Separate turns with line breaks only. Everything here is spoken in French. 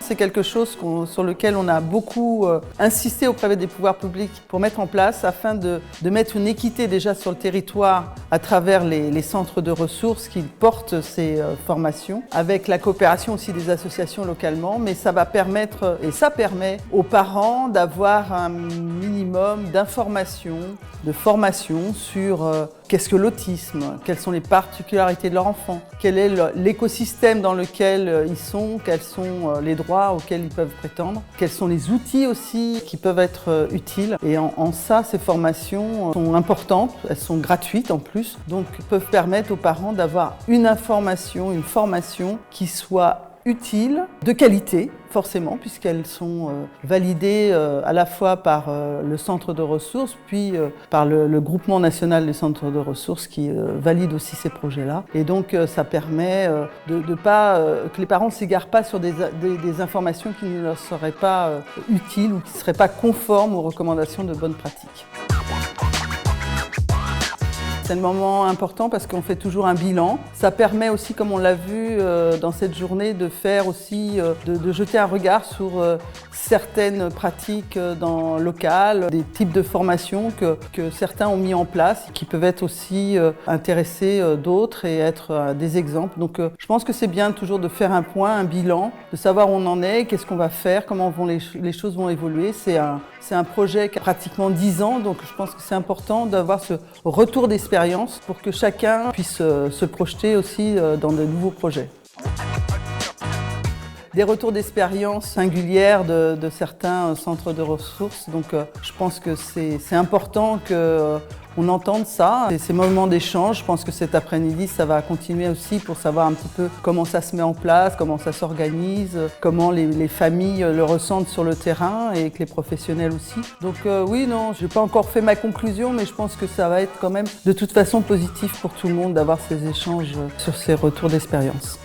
C'est quelque chose sur lequel on a beaucoup insisté auprès des pouvoirs publics pour mettre en place afin de mettre une équité déjà sur le territoire à travers les centres de ressources qui portent ces formations, avec la coopération aussi des associations localement, mais ça va permettre et ça permet aux parents d'avoir un minimum d'informations, de formation sur qu'est-ce que l'autisme, quelles sont les particularités de leur enfant, quel est l'écosystème dans lequel ils sont, quels sont les droits auxquels ils peuvent prétendre, quels sont les outils aussi qui peuvent être utiles. Et en ça, ces formations sont importantes, elles sont gratuites en plus, donc peuvent permettre aux parents d'avoir une information, une formation qui soit utile, de qualité forcément, puisqu'elles sont validées à la fois par le centre de ressources, puis par le groupement national des centres de ressources qui valide aussi ces projets-là. Et donc ça permet de pas que les parents ne s'égarent pas sur des informations qui ne leur seraient pas utiles ou qui ne seraient pas conformes aux recommandations de bonnes pratiques. C'est un moment important parce qu'on fait toujours un bilan. Ça permet aussi, comme on l'a vu dans cette journée, de faire aussi, de jeter un regard sur certaines pratiques locales, des types de formations que certains ont mis en place, qui peuvent être aussi intéresser d'autres et être des exemples. Donc je pense que c'est bien toujours de faire un point, un bilan, de savoir où on en est, qu'est-ce qu'on va faire, comment les choses vont évoluer. C'est un projet qui a pratiquement 10 ans, donc je pense que c'est important d'avoir ce retour d'expérience pour que chacun puisse se projeter aussi dans de nouveaux projets. Des retours d'expérience singulières de certains centres de ressources, donc je pense que c'est important qu'on entende ça. Et ces moments d'échange, je pense que cet après-midi, ça va continuer aussi pour savoir un petit peu comment ça se met en place, comment ça s'organise, comment les familles le ressentent sur le terrain et que les professionnels aussi. Donc oui, non, je n'ai pas encore fait ma conclusion, mais je pense que ça va être quand même de toute façon positif pour tout le monde d'avoir ces échanges sur ces retours d'expérience.